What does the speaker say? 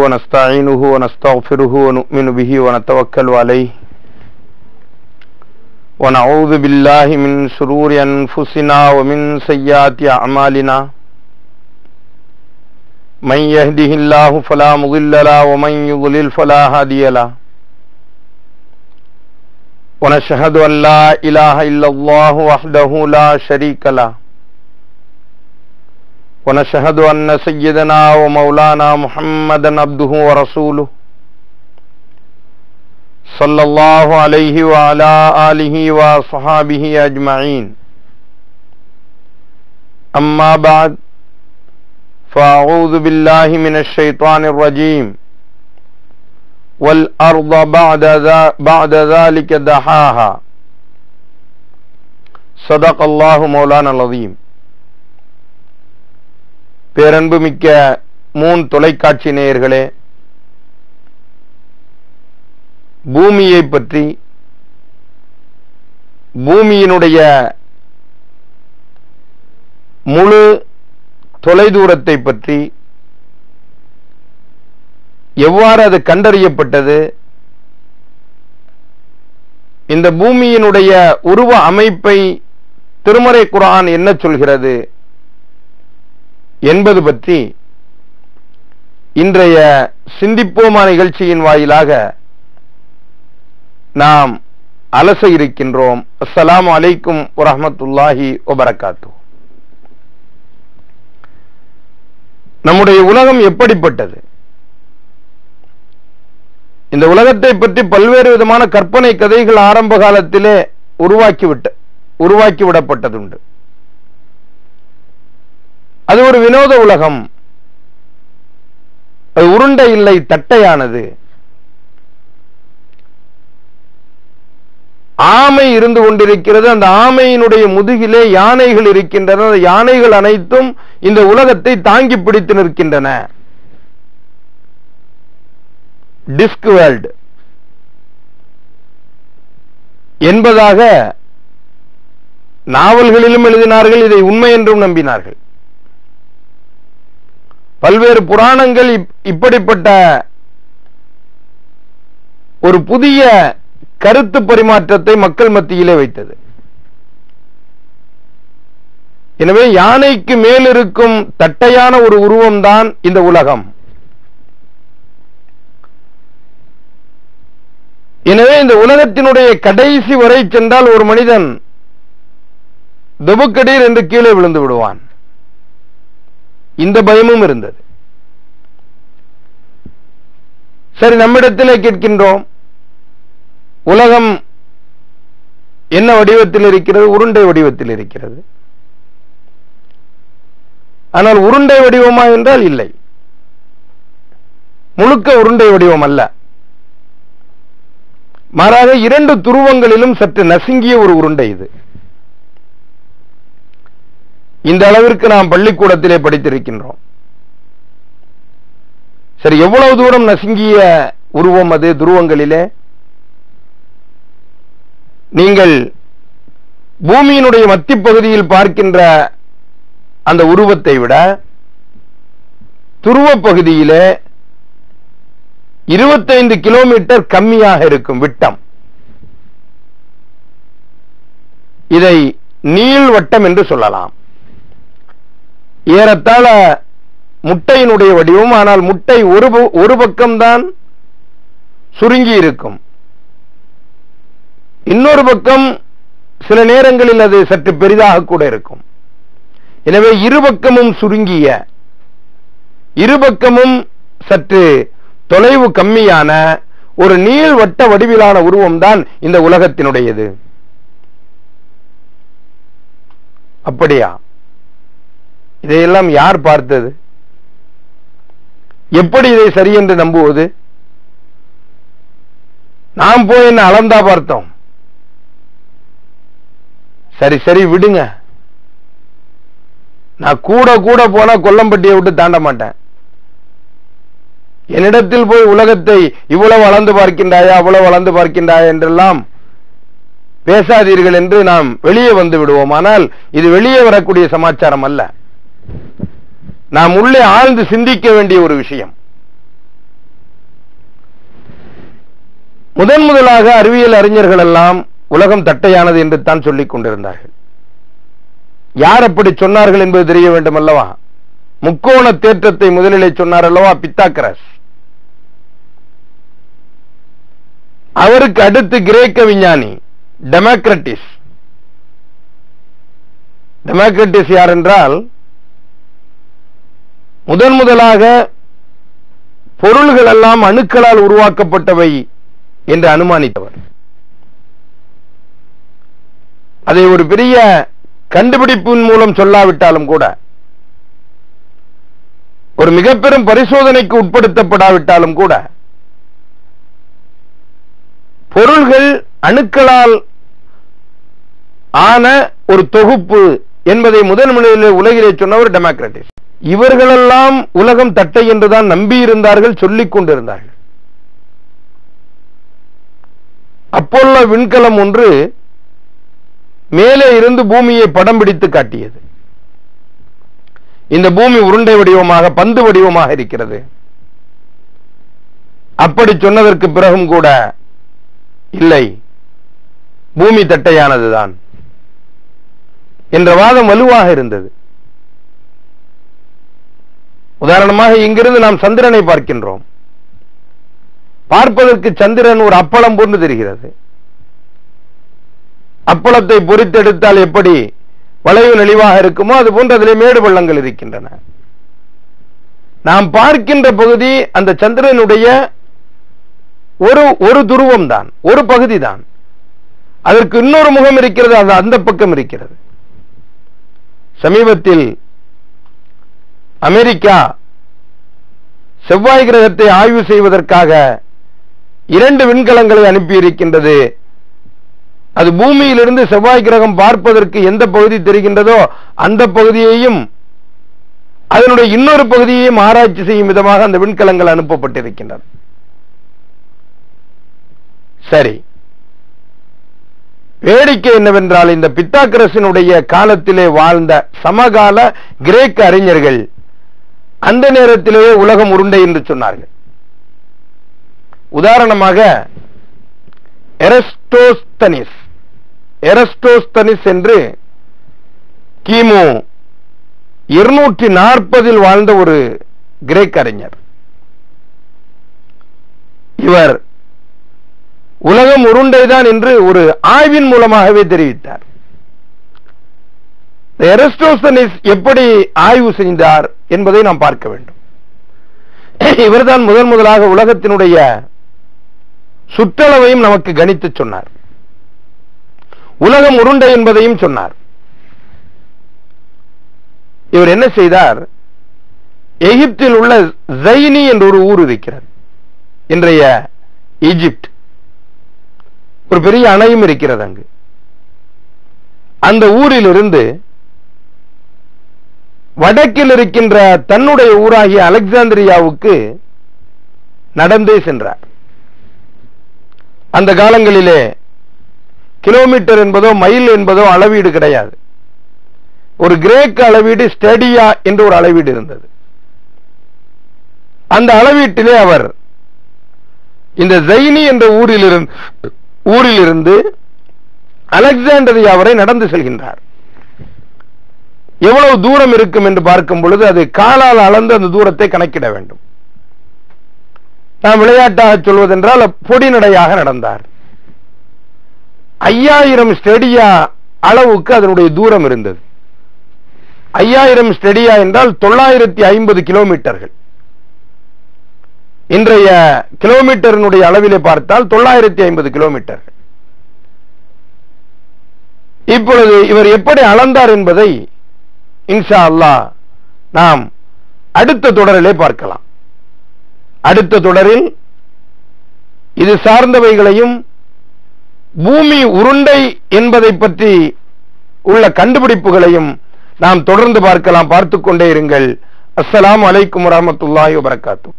ونستعينه ونستغفره ونؤمن به ونتوكل عليه ونعوذ بالله من شرور أنفسنا ومن سيئات أعمالنا من يهده الله فلا مضل له ومن يضلل فلا هادي له ونشهد أن لا إله إلا الله وحده لا شريك له ونشهد أن سيدنا ومولانا محمدا عبده ورسوله صلى الله عليه وعلى آله وصحابه أجمعين أما بعد فأعوذ بالله من الشيطان الرجيم والأرض بعد ذلك دحاها صدق الله مولانا العظيم. பேரன்பு மிக்க மூன் தொலைக்காட்சி நேயர்களே, பூமியை பற்றி, பூமியினுடைய முழு தொலைதூரத்தை பற்றி, எவ்வாறு அது கண்டறியப்பட்டது, இந்த பூமியினுடைய உருவ அமைப்பை திருமறை குர்ஆன் என்ன சொல்கிறது என்பது பற்றி இன்றைய சிந்திப்போமா நிகழ்ச்சியின் வாயிலாக நாம் அலச இருக்கின்றோம். அஸ்ஸலாமு அலைக்கும் வரஹ்மத்துல்லாஹி வபரகாத்துஹு. நம்முடைய உலகம் எப்படிப்பட்டது? இந்த உலகத்தை பற்றி பல்வேறு விதமான கற்பனை கதைகள் ஆரம்ப காலத்திலே உருவாக்கிவிடப்பட்டதுண்டு. அது ஒரு வினோத உலகம். அது உருண்டை இல்லை, தட்டையானது. ஆமை இருந்து கொண்டிருக்கிறது. அந்த ஆமையினுடைய முதுகிலே யானைகள் இருக்கின்றன. அந்த யானைகள் அனைத்தும் இந்த உலகத்தை தாங்கி பிடித்து நிற்கின்றன. டிஸ்க் வேர்ல்ட் என்பதாக நாவல்களிலும் எழுதினார்கள். இதை உண்மை என்றும் நம்பினார்கள். பல்வேறு புராணங்கள் இப்படிப்பட்ட ஒரு புதிய கருத்து பரிமாற்றத்தை மக்கள் மத்தியிலே வைத்தது. எனவே யானைக்கு மேல் இருக்கும் தட்டையான ஒரு உருவம்தான் இந்த உலகம். எனவே இந்த உலகத்தினுடைய கடைசி வரை சென்றால் ஒரு மனிதன் துபுக்கடீர் என்று கீழே விழுந்து விடுவான். இந்த பயமும் இருந்தது. சரி, நம்மிடத்திலே கேட்கின்றோம், உலகம் என்ன வடிவத்தில் இருக்கிறது? உருண்டை வடிவத்தில் இருக்கிறது. ஆனால் உருண்டை வடிவமா என்றால் இல்லை, முழுக்க உருண்டை வடிவம் அல்ல. மாறாக இரண்டு துருவங்களிலும் சற்று நசுங்கிய ஒரு உருண்டை இது. இந்த அளவிற்கு நாம் பள்ளிக்கூடத்திலே படித்திருக்கின்றோம். சரி, எவ்வளவு தூரம் நசுங்கிய உருவம் அது? துருவங்களிலே நீங்கள் பூமியினுடைய மத்திய பகுதியில் பார்க்கின்ற அந்த உருவத்தை விட துருவ பகுதியிலே 25 கிலோமீட்டர் கம்மியாக இருக்கும் விட்டம். இதை நீள்வட்டம் என்று சொல்லலாம். ஏறத்தாழ முட்டையினுடைய வடிவம். ஆனால் முட்டை ஒரு பக்கம்தான் சுருங்கி இருக்கும், இன்னொரு பக்கம் சில நேரங்களில் அது சற்று பெரிதாக கூட இருக்கும். எனவே இருபக்கமும் சுருங்கிய, இருபக்கமும் சற்று தொலைவு கம்மியான ஒரு நீள்வட்ட வடிவிலான உருவம் தான் இந்த உலகத்தினுடையது. அப்படியா? இதையெல்லாம் யார் பார்த்தது? எப்படி இதை சரி என்று நம்புவது? நாம் போய் என்ன அளந்தா பார்த்தோம்? சரி சரி விடுங்க, நான் கூட கூட போனா கொல்லம்பட்டியை விட்டு தாண்ட மாட்டேன். என்னிடத்தில் போய் உலகத்தை இவ்வளவு அளந்து பார்க்கின்றாயா, அவ்வளவு அளந்து பார்க்கின்றாயா என்றெல்லாம் பேசாதீர்கள் என்று நாம் வெளியே வந்து விடுவோம். ஆனால் இது வெளியே வரக்கூடிய சமாச்சாரம் அல்ல. நாம் உள்ளே ஆழ்ந்து சிந்திக்க வேண்டிய ஒரு விஷயம். முதலாக அறிவியல் அறிஞர்கள் எல்லாம் உலகம் தட்டையானது என்று தான் சொல்லிக் கொண்டிருந்தார்கள். யார் அப்படி சொன்னார்கள் என்பது தெரிய வேண்டும் அல்லவா? முக்கோண தேற்றத்தை முதலிலே சொன்னார் அல்லவா பித்தாகரஸ். அவருக்கு அடுத்து கிரேக்க விஞ்ஞானி டெமோக்ரட்டிஸ். டெமோக்ரட்டிஸ் யார் என்றால் முதலாக பொருள்கள் எல்லாம் அணுக்களால் உருவாக்கப்பட்டவை என்று அனுமானித்தவர். அதை ஒரு பெரிய கண்டுபிடிப்பின் மூலம் சொல்லாவிட்டாலும் கூட, ஒரு மிக பெரும் பரிசோதனைக்கு உட்படுத்தப்படாவிட்டாலும் கூட, பொருள்கள் அணுக்களால் ஆன ஒரு தொகுப்பு என்பதை முதலில் உலகிலே சொன்னவர் டெமோக்ரட்டிஸ். இவர்களெல்லாம் உலகம் தட்டை என்றுதான் நம்பியிருந்தார்கள், சொல்லிக் கொண்டிருந்தார்கள். அப்போலோ விண்கலம் ஒன்று மேலே இருந்து பூமியை படம் பிடித்து காட்டியது. இந்த பூமி உருண்டை வடிவமாக, பந்து வடிவமாக இருக்கிறது. அப்படி சொன்னதற்கு பிறகும் கூட இல்லை, பூமி தட்டையானதுதான் என்ற வாதம் வலுவாக இருந்தது. உதாரணமாக இங்கிருந்து நாம் சந்திரனை பார்க்கின்றோம். பார்ப்பதற்கு சந்திரன் ஒரு அப்பளம் போன்று தெரிகிறது. அப்பளத்தை பொறித்தெடுத்தால் எப்படி வளைவு நெளிவாக இருக்குமோ அது போன்று அதிலே மேடு பள்ளங்கள் இருக்கின்றன. நாம் பார்க்கின்ற பகுதி அந்த சந்திரனுடைய ஒரு துருவம் தான், ஒரு பகுதி தான். அதற்கு இன்னொரு முகம் இருக்கிறது, அது அந்த பக்கம் இருக்கிறது. சமீபத்தில் அமெரிக்கா செவ்வாய் கிரகத்தை ஆய்வு செய்வதற்காக 2 விண்கலங்களை அனுப்பியிருக்கின்றது. அது பூமியிலிருந்து செவ்வாய் கிரகம் பார்ப்பதற்கு எந்த பகுதி தெரிகின்றதோ அந்த பகுதியையும் அதனுடைய இன்னொரு பகுதியையும் ஆராய்ச்சி செய்யும் விதமாக அந்த விண்கலங்கள் அனுப்பப்பட்டிருக்கின்றன. சரி, வேடிக்கை என்னவென்றால் இந்த பித்தாகரசினுடைய காலத்திலே வாழ்ந்த சமகால கிரேக்க அறிஞர்கள் அந்த நேரத்திலேயே உலகம் உருண்டை என்று சொன்னார்கள். உதாரணமாக எரஸ்டோஸ்தனிஸ் என்று கிமு 240 வாழ்ந்த ஒரு கிரேக்க அறிஞர். இவர் உலகம் உருண்டைதான் என்று ஒரு ஆய்வின் மூலமாகவே தெரிவித்தார். எரஸ்டோஸ்தனிஸ் எப்படி ஆய்வு செய்தார் என்பதை நாம் பார்க்க வேண்டும். இவர்தான் முதலாக உலகத்தினுடைய சுற்றளவையும் நமக்கு கணித்து சொன்னார். உலகம் உருண்டை என்பதையும் சொன்னார். இவர் என்ன செய்தார்? எகிப்தில் உள்ள ஜைனி என்ற ஒரு ஊர் இருக்கிறது, இன்றைய ஈஜிப்ட். ஒரு பெரிய அணையும் இருக்கிறது அங்கு. அந்த ஊரிலிருந்து வடக்கில் இருக்கின்ற தன்னுடைய ஊராகிய அலெக்சாந்திரியாவுக்கு நடந்தே சென்றார். அந்த காலங்களிலே கிலோமீட்டர் என்பதோ மைல் என்பதோ அளவீடு கிடையாது. ஒரு கிரேக்க அளவீடு ஸ்டேடியா என்று ஒரு அளவீடு இருந்தது. அந்த அளவீட்டிலே அவர் இந்த ஜைனி என்ற ஊரிலிருந்து அலெக்சாண்டரியா வரை நடந்து செல்கின்றார். எவ்வளவு தூரம் இருக்கும் என்று பார்க்கும் பொழுது அது காலால் அளந்து அந்த தூரத்தை கணக்கிட வேண்டும். நாம் விளையாட்டாக சொல்வதென்றால் பொடிநடையாக நடந்தார். 5000 ஸ்டேடியா அளவுக்கு அதனுடைய தூரம் இருந்தது. 5000 ஸ்டேடியா என்றால் 950 கிலோமீட்டர்கள். இன்றைய கிலோமீட்டரினுடைய அளவிலே பார்த்தால் 950 கிலோமீட்டர்கள். இப்பொழுது இவர் எப்படி அளந்தார் என்பதை இன்ஷா அல்லாஹ் நாம் அடுத்த தொடரிலே பார்க்கலாம். அடுத்த தொடரில் இது சார்ந்தவைகளையும் பூமி உருண்டை என்பதை பற்றி உள்ள கண்டுபிடிப்புகளையும் நாம் தொடர்ந்து பார்க்கலாம். பார்த்துக் கொண்டே இருங்கள். அஸ்ஸலாமு அலைக்கும் வரஹ்மத்துல்லாஹி வபரகாத்துஹு.